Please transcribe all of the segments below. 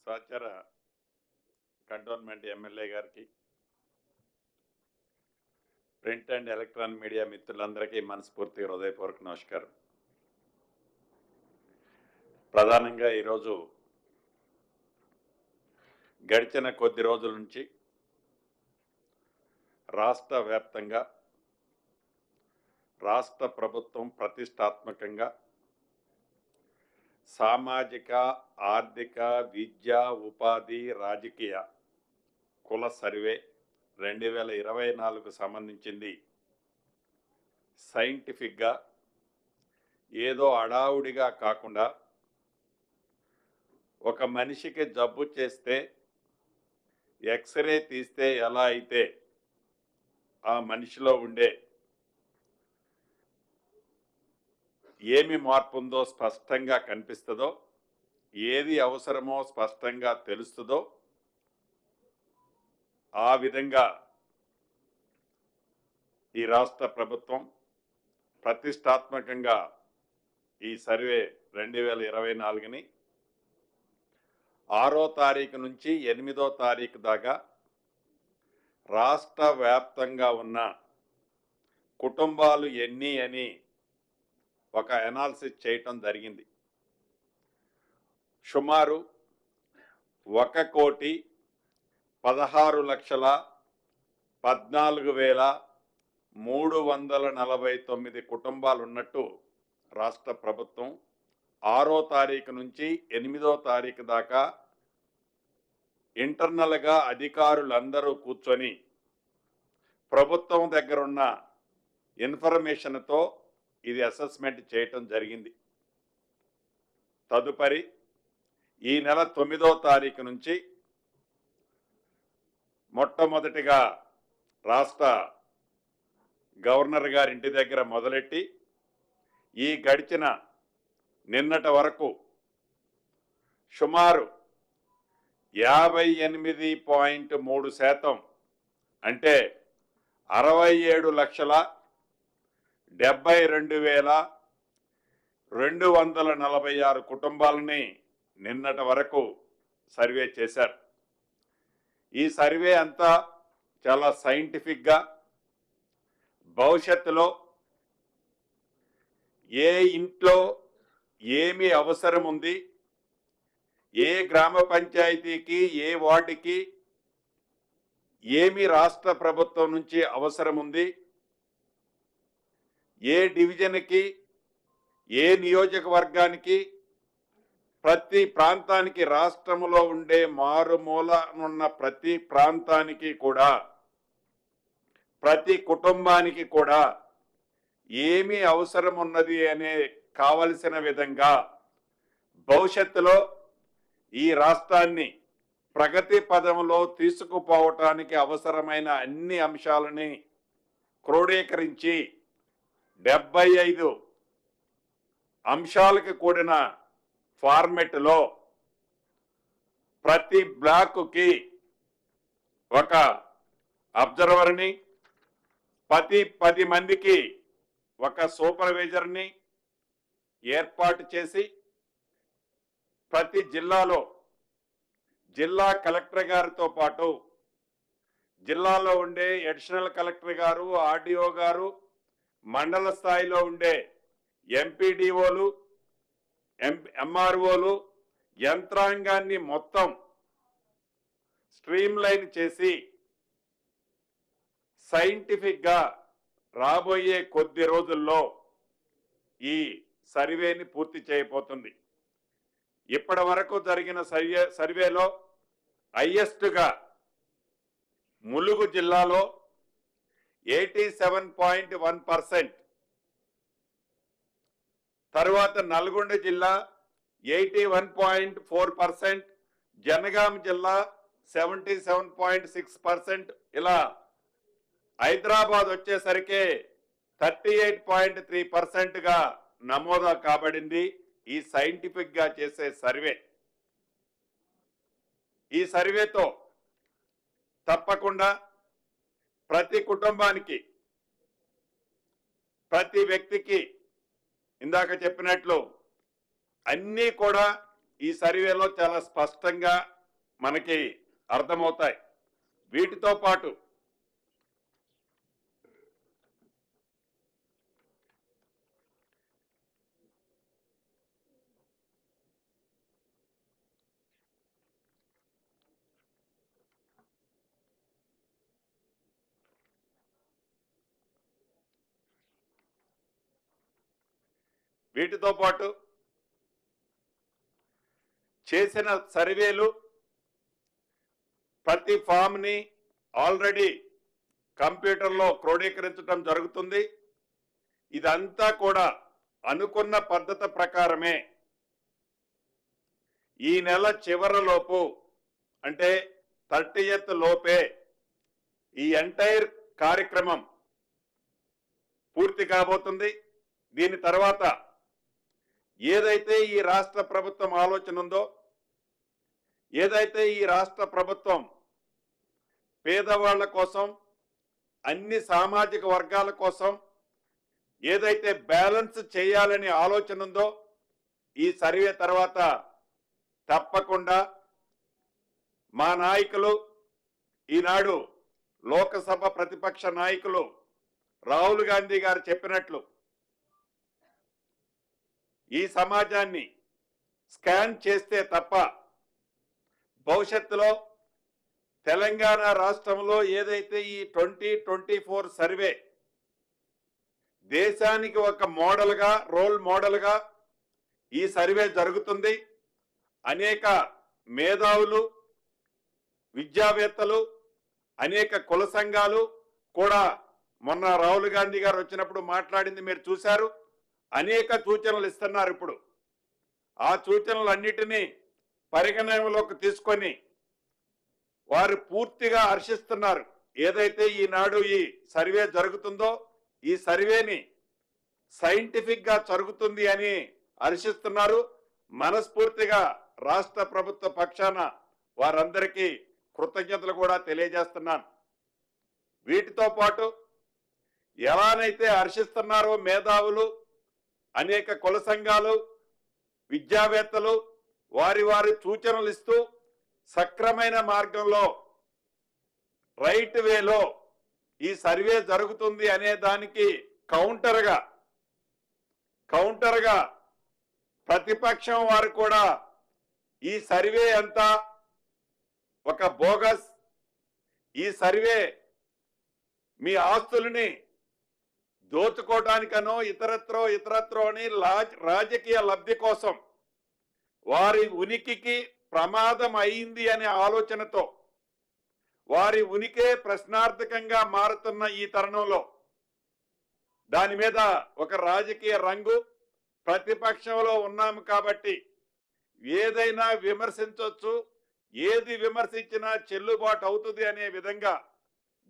సహచర cantonment MLA గారికి, print and electronic media మిత్రులందరికీ మనస్ఫూర్తిగా హృదయపూర్వక నమస్కారం. ప్రధానంగా ఈరోజు గడిచిన కొద్ది రోజుల నుంచి రాష్ట్ర వ్యాప్తంగా రాష్ట్ర ప్రభుత్వం ప్రతిష్టాత్మకంగా సామాజిక, ఆర్థిక, విద్య, ఉపాధి, రాజకీయ కుల సర్వే 2024 సంబంధించింది సైంటిఫిక్గా ఏదో అడావుడిగా కాకుండా ఒక మనిషికి జబ్బు చేస్తే ఎక్స్రే తీస్తే ఎలా అయితే ఆ మనిషిలో ఉండే ఏమి మార్పు ఉందో స్పష్టంగా కనిపిస్తుందో, ఏది అవసరమో స్పష్టంగా తెలుస్తుందో ఆ విధంగా ఈ రాష్ట్ర ప్రభుత్వం ప్రతిష్టాత్మకంగా ఈ సర్వే 2024ని 6వ తారీఖు నుంచి 8వ తారీఖు దాకా రాష్ట్ర వ్యాప్తంగా ఉన్న కుటుంబాలు ఎన్ని అని ఒక అనాలిసిస్ చేయటం జరిగింది. సుమారు 1,14,349 కుటుంబాలు ఉన్నట్టు రాష్ట్ర ప్రభుత్వం 6వ తారీఖు నుంచి 8వ తారీఖు దాకా ఇంటర్నల్గా అధికారులందరూ కూర్చొని ప్రభుత్వం దగ్గర ఉన్న ఇన్ఫర్మేషన్తో ఇది అసెస్మెంట్ చేయటం జరిగింది. తదుపరి ఈ నెల 9వ తారీఖు నుంచి మొట్టమొదటిగా రాష్ట్ర గవర్నర్ గారి ఇంటి దగ్గర మొదలెట్టి ఈ గడిచిన నిన్నటి వరకు సుమారు 58.3% అంటే 67,72,246 కుటుంబాలని నిన్నటి వరకు సర్వే చేశారు. ఈ సర్వే అంతా చాలా సైంటిఫిక్గా భవిష్యత్తులో ఏ ఇంట్లో ఏమి అవసరం ఉంది, ఏ గ్రామ పంచాయతీకి, ఏ వార్డుకి ఏమి రాష్ట్ర ప్రభుత్వం నుంచి అవసరం ఉంది, ఏ డివిజన్కి, ఏ నియోజకవర్గానికి, ప్రతి ప్రాంతానికి, రాష్ట్రంలో ఉండే మారుమూలనున్న ప్రతి ప్రాంతానికి కూడా, ప్రతి కుటుంబానికి కూడా ఏమి అవసరం ఉన్నది అనే కావలసిన విధంగా భవిష్యత్తులో ఈ రాష్ట్రాన్ని ప్రగతి పదంలో తీసుకుపోవటానికి అవసరమైన అన్ని అంశాలని క్రోడీకరించి 75 అంశాలకు కూడిన ఫార్మెట్లో ప్రతి బ్లాకుకి ఒక అబ్జర్వర్ని, ప్రతి 10 మందికి ఒక సూపర్వైజర్ని ఏర్పాటు చేసి ప్రతి జిల్లాలో జిల్లా కలెక్టర్ గారితో పాటు జిల్లాలో ఉండే అడిషనల్ కలెక్టర్ గారు, ఆర్డీఓ గారు, మండల స్థాయిలో ఉండే ఎంపీడీఓలు, ఎంఆర్ఓలు యంత్రాంగాన్ని మొత్తం స్ట్రీమ్ లైన్ చేసి సైంటిఫిక్గా రాబోయే కొద్ది రోజుల్లో ఈ సర్వేని పూర్తి చేయబోతుంది. ఇప్పటి వరకు జరిగిన సర్వేలో హైయెస్ట్గా ములుగు జిల్లాలో 87.1%, తర్వాత నల్గొండ జిల్లా 81.4%, జనగాం జిల్లా 77.6%, ఇలా హైదరాబాద్ వచ్చేసరికి 38.3%గా నమోదు కాబడింది. ఈ సైంటిఫిక్గా చేసే సర్వే, ఈ సర్వేతో తప్పకుండా ప్రతి కుటుంబానికి, ప్రతి వ్యక్తికి ఇందాక చెప్పినట్లు అన్నీ కూడా ఈ సర్వేలో చాలా స్పష్టంగా మనకి అర్థమవుతాయి. వీటితో పాటు చేసిన సర్వేలు ప్రతి ఫామ్ని ఆల్రెడీ కంప్యూటర్లో క్రోడీకరించడం జరుగుతుంది. ఇదంతా కూడా అనుకున్న పద్ధతి ప్రకారమే ఈ నెల చివరలోపు అంటే 30th లోపే ఈ ఎంటైర్ కార్యక్రమం పూర్తి కాబోతుంది. దీని తర్వాత ఏదైతే ఈ రాష్ట్ర ప్రభుత్వం ఆలోచన ఉందో, ఏదైతే ఈ రాష్ట్ర ప్రభుత్వం పేదవాళ్ల కోసం, అన్ని సామాజిక వర్గాల కోసం ఏదైతే బ్యాలెన్స్ చేయాలని ఆలోచన ఉందో, ఈ సర్వే తర్వాత తప్పకుండా మా నాయకులు, ఈనాడు లోకసభ ప్రతిపక్ష నాయకులు రాహుల్ గాంధీ గారు చెప్పినట్లు ఈ సమాజాన్ని స్కాన్ చేస్తే తప్ప భవిష్యత్తులో తెలంగాణ రాష్ట్రంలో ఏదైతే ఈ 2024 సర్వే దేశానికి ఒక మోడల్గా, రోల్ మోడల్గా ఈ సర్వే జరుగుతుంది. అనేక మేధావులు, విద్యావేత్తలు, అనేక కుల సంఘాలు కూడా మొన్న రాహుల్ గాంధీ గారు వచ్చినప్పుడు మాట్లాడింది మీరు చూశారు. అనేక సూచనలు ఇస్తున్నారు. ఇప్పుడు ఆ సూచనలన్నిటినీ పరిగణనలోకి తీసుకొని వారు పూర్తిగా హర్షిస్తున్నారు. ఏదైతే ఈనాడు ఈ సర్వే జరుగుతుందో ఈ సర్వేని సైంటిఫిక్ గా జరుగుతుంది అని హర్షిస్తున్నారు. మనస్ఫూర్తిగా రాష్ట్ర ప్రభుత్వ పక్షాన వారందరికీ కృతజ్ఞతలు కూడా తెలియజేస్తున్నాను. వీటితో పాటు ఎలానైతే హర్షిస్తున్నారో మేధావులు, అనేక కుల సంఘాలు, విద్యావేత్తలు వారి వారి సూచనలు ఇస్తూ సక్రమైన మార్గంలో, రైట్ వేలో ఈ సర్వే జరుగుతుంది అనే దానికి కౌంటర్గా ప్రతిపక్షం వారు కూడా ఈ సర్వే అంతా ఒక బోగస్, ఈ సర్వే మీ ఆస్తుల్ని దోచుకోవడానికనో ఇతరత్రో అని రాజకీయ లబ్ధి కోసం వారి ఉనికికి ప్రమాదం అయింది అనే ఆలోచనతో వారి ఉనికే ప్రశ్నార్థకంగా మారుతున్న ఈ తరుణంలో దాని మీద ఒక రాజకీయ రంగు, ప్రతిపక్షంలో ఉన్నాము కాబట్టి ఏదైనా విమర్శించవచ్చు, ఏది విమర్శించినా చెల్లుబాటు అవుతుంది అనే విధంగా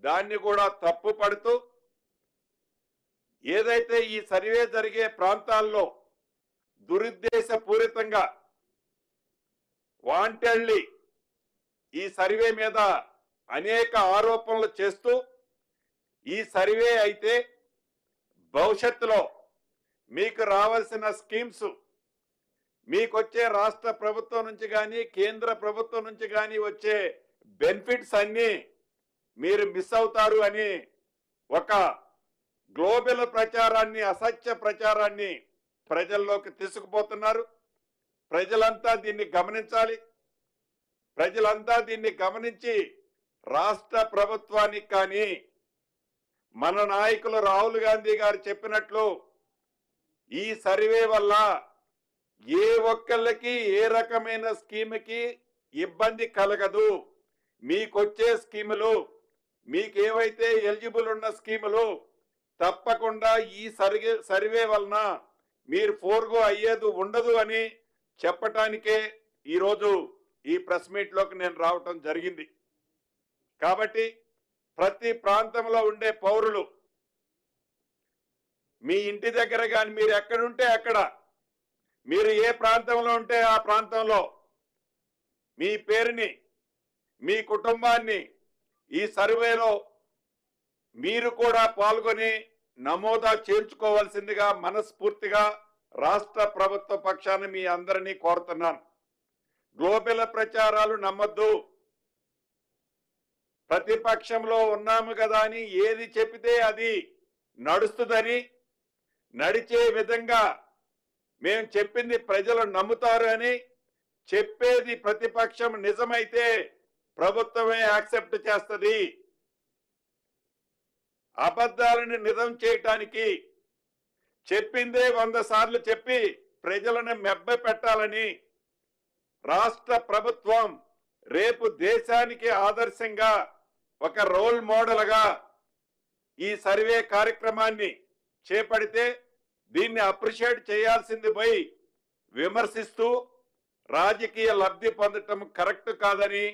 దాన్ని కూడా తప్పు పడుతూ ఏదైతే ఈ సర్వే జరిగే ప్రాంతాల్లో దురుద్దేశపూరితంగా వాంటెడ్లీ ఈ సర్వే మీద అనేక ఆరోపణలు చేస్తూ ఈ సర్వే అయితే భవిష్యత్తులో మీకు రావాల్సిన స్కీమ్స్, మీకొచ్చే రాష్ట్ర ప్రభుత్వం నుంచి కానీ కేంద్ర ప్రభుత్వం నుంచి కానీ వచ్చే బెనిఫిట్స్ అన్నీ మీరు మిస్ అవుతారు అని ఒక గ్లోబల్ ప్రచారాన్ని, అసత్య ప్రచారాన్ని ప్రజల్లోకి తీసుకుపోతున్నారు. ప్రజలంతా దీన్ని గమనించాలి. ప్రజలంతా దీన్ని గమనించి రాష్ట్ర ప్రభుత్వానికి కానీ మన నాయకులు రాహుల్ గాంధీ గారు చెప్పినట్లు ఈ సర్వే వల్ల ఏ ఒక్కళ్ళకి ఏ రకమైన స్కీమ్కి ఇబ్బంది కలగదు. మీకొచ్చే స్కీములు, మీకేవైతే ఎలిజిబుల్ ఉన్న స్కీములు తప్పకుండా ఈ సర్వే వలన మీరు ఫోర్గో అయ్యేది ఉండదు అని చెప్పటానికే ఈరోజు ఈ ప్రెస్ మీట్లోకి నేను రావటం జరిగింది. కాబట్టి ప్రతి ప్రాంతంలో ఉండే పౌరులు మీ ఇంటి దగ్గర కానీ మీరు ఎక్కడుంటే అక్కడ, మీరు ఏ ప్రాంతంలో ఉంటే ఆ ప్రాంతంలో మీ పేరుని, మీ కుటుంబాన్ని ఈ సర్వేలో మీరు కూడా పాల్గొని నమోదా చేర్చుకోవాల్సిందిగా మనస్ఫూర్తిగా రాష్ట్ర ప్రభుత్వ పక్షాన మీ అందరినీ కోరుతున్నాను. గ్లోబల్ ప్రచారాలు నమ్మద్దు. ప్రతిపక్షంలో ఉన్నాము కదా అని ఏది చెబితే అది నడుస్తుందని, నడిచే విధంగా మేము చెప్పింది ప్రజలు నమ్ముతారు అని చెప్పేది ప్రతిపక్షం నిజమైతే ప్రభుత్వమే యాక్సెప్ట్ చేస్తుంది. అబద్ధాలను నిజం చేయటానికి చెప్పిందే 100 సార్లు చెప్పి ప్రజలను మెబ్బపెట్టాలని రాష్ట్ర ప్రభుత్వం రేపు దేశానికి ఆదర్శంగా ఒక రోల్ మోడల్గా ఈ సర్వే కార్యక్రమాన్ని చేపడితే దీన్ని అప్రిషియేట్ చేయాల్సింది పోయి విమర్శిస్తూ రాజకీయ లబ్ధి పొందటం కరెక్ట్ కాదని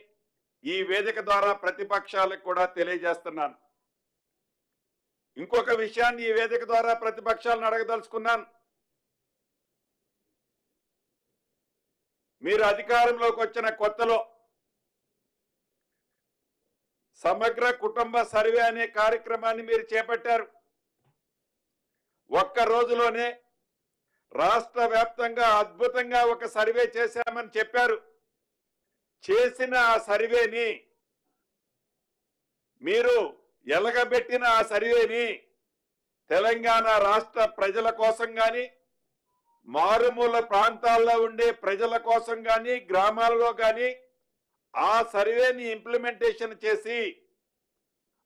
ఈ వేదిక ద్వారా ప్రతిపక్షాలకు కూడా తెలియజేస్తున్నాను. ఇంకొక విషయాన్ని ఈ వేదిక ద్వారా ప్రతిపక్షాలను అడగదలుచుకున్నాను. మీరు అధికారంలోకి వచ్చిన కొత్తలో సమగ్ర కుటుంబ సర్వే అనే కార్యక్రమాన్ని మీరు చేపట్టారు. ఒక్క రోజులోనే రాష్ట్ర వ్యాప్తంగా అద్భుతంగా ఒక సర్వే చేశామని చెప్పారు. చేసిన ఆ సర్వేని మీరు ఎలగబెట్టిన ఆ సర్వేని తెలంగాణ రాష్ట్ర ప్రజల కోసం కానీ, మారుమూల ప్రాంతాల్లో ఉండే ప్రజల కోసం కానీ, గ్రామాల్లో కానీ ఆ సర్వేని ఇంప్లిమెంటేషన్ చేసి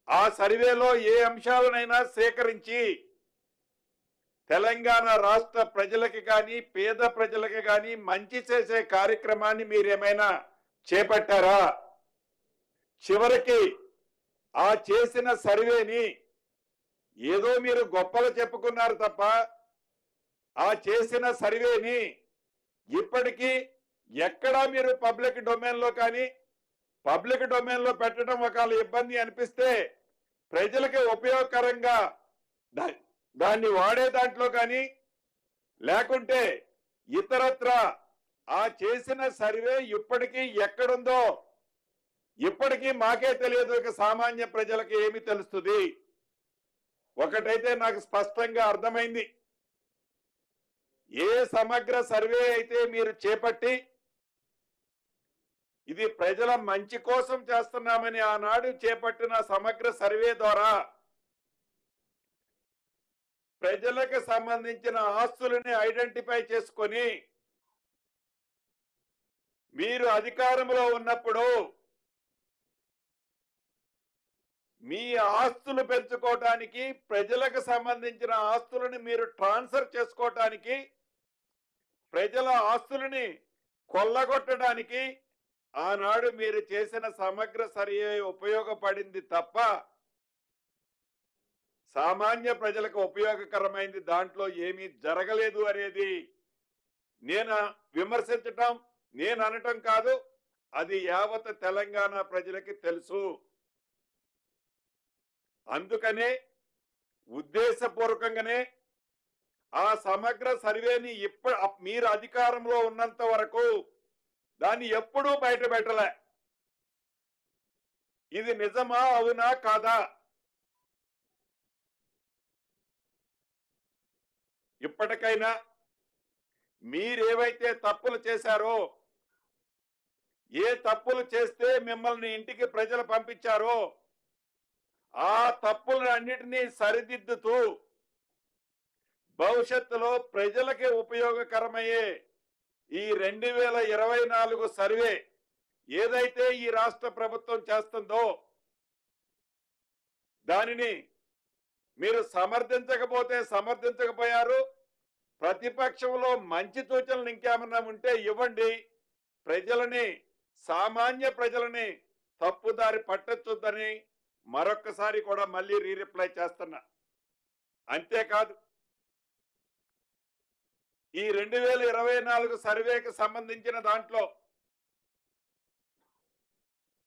ఆ సర్వేలో ఏ అంశాలనైనా సేకరించి తెలంగాణ రాష్ట్ర ప్రజలకి కానీ, పేద ప్రజలకి కానీ మంచి చేసే కార్యక్రమాన్ని మీరేమైనా చేపట్టారా? చివరికి ఆ చేసిన సర్వేని ఏదో మీరు గొప్పలు చెప్పుకున్నారు తప్ప ఆ చేసిన సర్వేని ఇప్పటికీ ఎక్కడా మీరు పబ్లిక్ డొమైన్లో కానీ, పబ్లిక్ డొమైన్లో పెట్టడం ఒకవేళ ఇబ్బంది అనిపిస్తే ప్రజలకి ఉపయోగకరంగా దాన్ని వాడే దాంట్లో కానీ, లేకుంటే ఇతరత్ర ఆ చేసిన సర్వే ఇప్పటికీ ఎక్కడుందో ఇప్పటికీ మాకే తెలియదు. ఇక సామాన్య ప్రజలకు ఏమి తెలుస్తుంది? ఒకటైతే నాకు స్పష్టంగా అర్థమైంది. ఏ సమగ్ర సర్వే అయితే మీరు చేపట్టి ఇది ప్రజల మంచి కోసం చేస్తున్నామని ఆనాడు చేపట్టిన సమగ్ర సర్వే ద్వారా ప్రజలకు సంబంధించిన ఆస్తులని ఐడెంటిఫై చేసుకొని మీరు అధికారంలో ఉన్నప్పుడు మీ ఆస్తులు పెంచుకోవటానికి, ప్రజలకు సంబంధించిన ఆస్తులను మీరు ట్రాన్స్ఫర్ చేసుకోవటానికి, ప్రజల ఆస్తులని కొల్లగొట్టడానికి ఆనాడు మీరు చేసిన సమగ్ర సర్వే ఉపయోగపడింది తప్ప సామాన్య ప్రజలకు ఉపయోగకరమైంది దాంట్లో ఏమీ జరగలేదు అనేది నేను విమర్శించటం, నేను అనటం కాదు, అది యావత్ తెలంగాణ ప్రజలకి తెలుసు. అందుకనే ఉద్దేశపూర్వకంగానే ఆ సమగ్ర సర్వేని మీరు అధికారంలో ఉన్నంత వరకు దాన్ని ఎప్పుడూ బయట పెట్టలే. ఇది నిజమా అవునా కాదా? ఇప్పటికైనా మీరేవైతే తప్పులు చేశారో, ఏ తప్పులు చేస్తే మిమ్మల్ని ఇంటికి ప్రజలు పంపించారో ఆ తప్పులన్నిటినీ సరిదిద్దుతూ భవిష్యత్తులో ప్రజలకి ఉపయోగకరమయ్యే ఈ 2024 సర్వే ఏదైతే ఈ రాష్ట్ర ప్రభుత్వం చేస్తుందో దానిని మీరు సమర్థించకపోతే సమర్థించకపోయారు. ప్రతిపక్షంలో మంచి సూచనలు ఇంకేమన్నా ఉంటే ఇవ్వండి. ప్రజలని, సామాన్య ప్రజలని తప్పుదారి పట్టొద్దని మరొక్కసారి కూడా మళ్ళీ రీరిప్లై చేస్తున్నా. అంతేకాదు, ఈ 2024 సర్వేకి సంబంధించిన దాంట్లో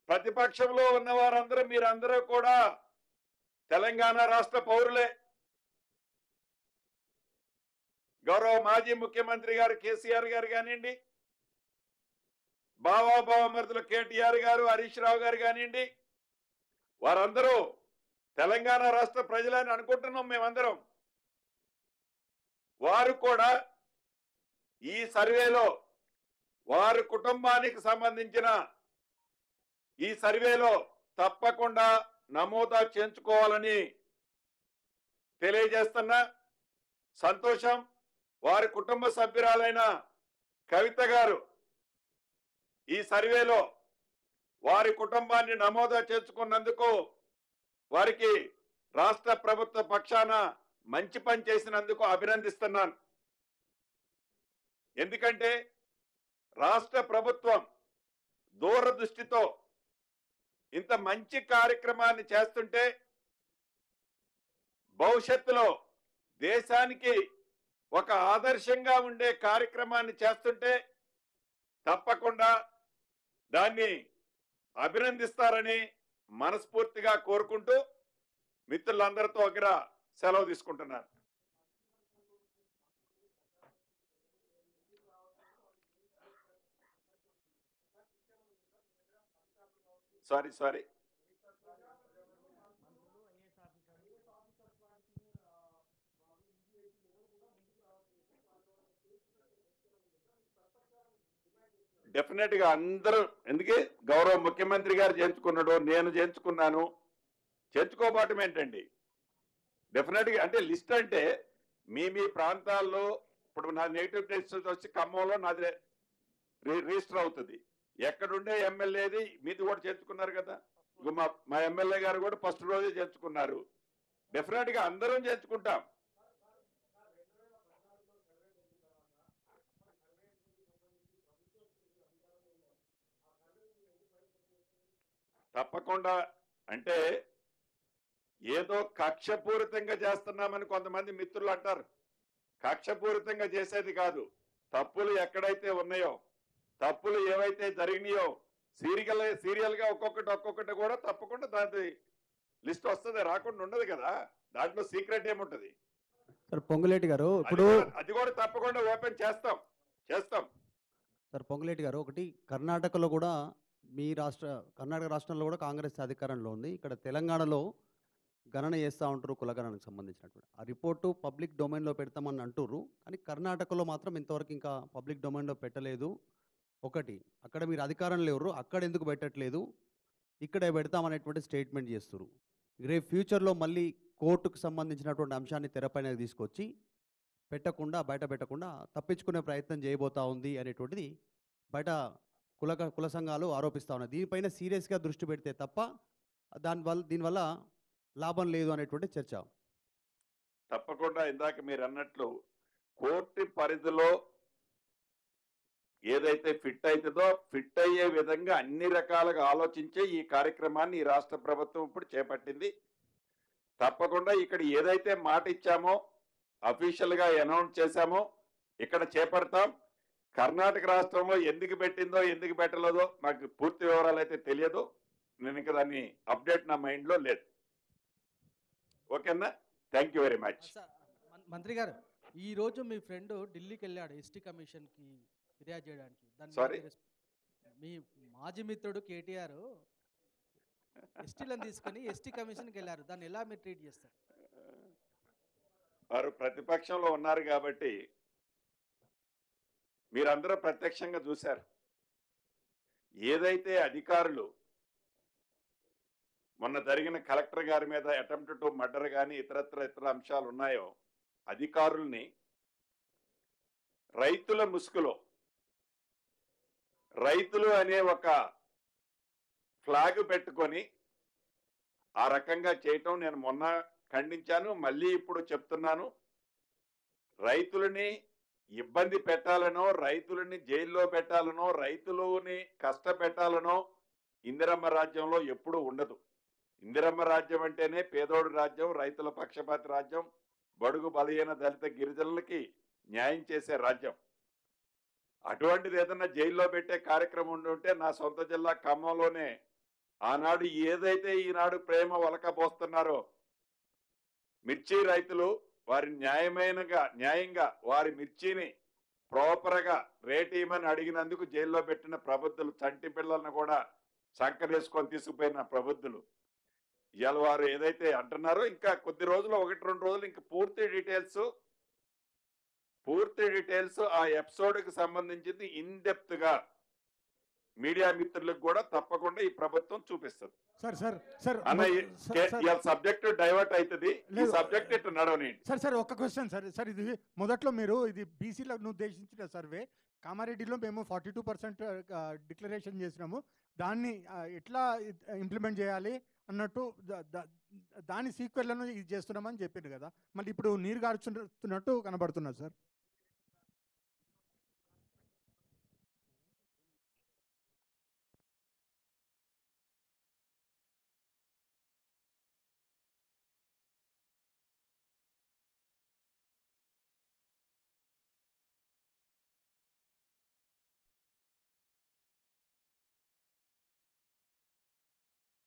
ప్రతిపక్షంలో ఉన్న వారందరూ మీరందరూ కూడా తెలంగాణ రాష్ట్ర పౌరులే. గౌరవ మాజీ ముఖ్యమంత్రి గారు కేసీఆర్ గారు కానివ్వండి, బావామరుదులు కేటీఆర్ గారు, హరీష్ రావు గారు కానివ్వండి, వారందరూ తెలంగాణ రాష్ట్ర ప్రజలని అనుకుంటున్నాం మేమందరం. వారు కూడా ఈ సర్వేలో వారి కుటుంబానికి సంబంధించిన ఈ సర్వేలో తప్పకుండా నమోదా చేయించుకోవాలని తెలియజేస్తున్నా. సంతోషం. వారి కుటుంబ సభ్యురాలైన కవిత గారు ఈ సర్వేలో వారి కుటుంబాన్ని నమోదా చేసుకున్నందుకు వారికి రాష్ట్ర ప్రభుత్వ పక్షాన మంచి పని చేసినందుకు అభినందిస్తున్నాను. ఎందుకంటే రాష్ట్ర ప్రభుత్వం దూరదృష్టితో ఇంత మంచి కార్యక్రమాన్ని చేస్తుంటే భవిష్యత్తులో దేశానికి ఒక ఆదర్శంగా ఉండే కార్యక్రమాన్ని చేస్తుంటే తప్పకుండా దాన్ని అభినందిస్తారని మనస్ఫూర్తిగా కోరుకుంటూ మిత్రులందరితో దగ్గర సెలవు తీసుకుంటున్నాను. సారీ డెఫినెట్ గా అందరూ, ఎందుకే గౌరవ ముఖ్యమంత్రి గారు చేర్చుకున్నాడు, నేను చేర్చుకున్నాను, చేర్చుకోబోవటం ఏంటండి? డెఫినెట్ గా అంటే లిస్ట్ అంటే మీ ప్రాంతాల్లో ఇప్పుడు నా నెగిటివ్ టెస్ట్ వచ్చి ఖమ్మంలో నాది రిజిస్టర్ అవుతుంది. ఎక్కడుండే ఎమ్మెల్యేది మీది కూడా చేర్చుకున్నారు కదా. మా ఎమ్మెల్యే గారు కూడా ఫస్ట్ రోజే చేర్చుకున్నారు. డెఫినెట్ గా అందరం చేర్చుకుంటాం. తప్పకుండా. అంటే ఏదో కక్షపూరితంగా చేస్తున్నామని కొంతమంది మిత్రులు అంటారు. కక్షపూరితంగా చేసేది కాదు. తప్పులు ఎక్కడైతే ఉన్నాయో, తప్పులు ఏవైతే జరిగినాయో సీరియల్ గా ఒక్కొక్కటి కూడా తప్పకుండా దాని లిస్ట్ వస్తుంది, రాకుండా ఉండదు కదా. దాంట్లో సీక్రెట్ ఏముంటది? సార్ పొంగులేటి గారు ఇప్పుడు అది కూడా తప్పకుండా ఓపెన్ చేస్తాం. సార్ పొంగులేటి గారు, ఒకటి కర్ణాటకలో కూడా కర్ణాటక రాష్ట్రంలో కూడా కాంగ్రెస్ అధికారంలో ఉంది. ఇక్కడ తెలంగాణలో గణన చేస్తూ ఉంటారు కులగణనకు సంబంధించినటువంటి. ఆ రిపోర్టు పబ్లిక్ డొమైన్లో పెడతామని అంటుర్రు, కానీ కర్ణాటకలో మాత్రం ఇంతవరకు ఇంకా పబ్లిక్ డొమైన్లో పెట్టలేదు. ఒకటి, అక్కడ మీరు అధికారం లేరు, అక్కడ ఎందుకు పెట్టట్లేదు, ఇక్కడే పెడతామనేటువంటి స్టేట్మెంట్ చేస్తున్నారు. రేపు ఫ్యూచర్లో మళ్ళీ కోర్టుకు సంబంధించినటువంటి అంశాన్ని తెరపైన తీసుకొచ్చి బయట పెట్టకుండా తప్పించుకునే ప్రయత్నం చేయబోతా ఉంది అనేటువంటిది బయట కుల సంఘాలు ఆరోపిస్తూ ఉన్నాయి. దీనిపైన సీరియస్గా దృష్టి పెడితే తప్ప దీనివల్ల లాభం లేదు అనేటువంటి చర్చ. తప్పకుండా ఇందాక మీరు అన్నట్లు కోర్టు పరిధిలో ఏదైతే ఫిట్ అవుతుందో ఫిట్ అయ్యే విధంగా అన్ని రకాలుగా ఆలోచించే ఈ కార్యక్రమాన్ని ఈ రాష్ట్ర ప్రభుత్వం ఇప్పుడు చేపట్టింది. తప్పకుండా ఇక్కడ ఏదైతే మాట ఇచ్చామో, అఫీషియల్ గా అనౌన్స్ చేశామో ఇక్కడ చేపడతాం. కర్ణాటక రాష్ట్రంలో ఎందుకు పెట్టిందో ఎందుకు పెట్టలేదో నాకు పూర్తి వివరాలు అయితే తెలియదు. నేను ఇంకా దాన్ని అప్డేట్ నా మైండ్ లో లేదు. ఓకేనా? Thank you very much. మంత్రి గారు, ఈ రోజు మీ ఫ్రెండ్ ఢిల్లీకి వెళ్ళాడు ఎస్టీ కమిషన్ కి ఫిర్యాదు చేయడానికి. మీ మాజీ మిత్రుడు కేటీఆర్ ఎస్టీలను తీసుకుని ఎస్టీ కమిషన్కి వెళ్ళారు. దాన్ని ఎలా మీరు ట్రీట్ చేస్తారు? వారు ప్రతిపక్షంలో ఉన్నారు కాబట్టి మీరందరూ ప్రత్యక్షంగా చూశారు. ఏదైతే అధికారులు మొన్న జరిగిన కలెక్టర్ గారి మీద అటెంప్ట్ టు మర్డర్ కానీ ఇతర అంశాలు ఉన్నాయో, అధికారుల్ని రైతుల ముసుగులో రైతులు అనే ఒక ఫ్లాగ్ పెట్టుకొని ఆ రకంగా చేయటం నేను మొన్న ఖండించాను, మళ్ళీ ఇప్పుడు చెప్తున్నాను. రైతులని ఇబ్బంది పెట్టాలనో, రైతులని జైల్లో పెట్టాలనో, రైతులని కష్టపెట్టాలనో ఇందిరమ్మ రాజ్యంలో ఎప్పుడూ ఉండదు. ఇందిరమ్మ రాజ్యం అంటేనే పేదోడు రాజ్యం, రైతుల పక్షపాతి రాజ్యం, బడుగు బలహీన దళిత గిరిజనులకి న్యాయం చేసే రాజ్యం. అటువంటిది ఏదన్నా జైల్లో పెట్టే కార్యక్రమం ఉంటే నా సొంత జిల్లా ఖమ్మంలోనే ఆనాడు ఏదైతే ఈనాడు ప్రేమ వలకపోస్తున్నారో మిర్చి రైతులు వారి న్యాయంగా వారి మిర్చిని ప్రాపర్గా రేట్ ఇవ్వమని అడిగినందుకు జైల్లో పెట్టిన ప్రబుద్ధులు, చంటి పిల్లలను కూడా సంకరేసుకొని తీసుకుపోయిన ప్రబుద్ధులు ఇవాళ వారు ఏదైతే అంటున్నారో ఇంకా కొద్ది రోజులు 1-2 రోజులు ఇంకా పూర్తి డీటెయిల్స్ పూర్తి డీటెయిల్స్ ఆ ఎపిసోడ్ కి సంబంధించింది ఇన్ డెప్త్ గా మీడియా మిత్రులకు కూడా తప్పకుండా ఈ ప్రభుత్వం చూపిస్తుంది. సార్ సార్ సార్ అన్న సబ్జెక్ట్ డైవర్ట్ అవుతుంది, ఈ లేదు. సబ్జెక్ట్ ఇట్లా నడవనండి. సార్ సార్ ఒక్క క్వశ్చన్ సార్. సార్ ఇది మొదట్లో మీరు ఇది బీసీలను ఉద్దేశించిన సర్వే, కామారెడ్డిలో మేము 42% డిక్లరేషన్ చేసినాము, దాన్ని ఎట్లా ఇంప్లిమెంట్ చేయాలి అన్నట్టు దాని సీక్వెల్లను ఇది చేస్తున్నామని చెప్పిండు కదా, మళ్ళీ ఇప్పుడు నీరు గార్చుతున్నట్టు కనబడుతున్నారు సార్.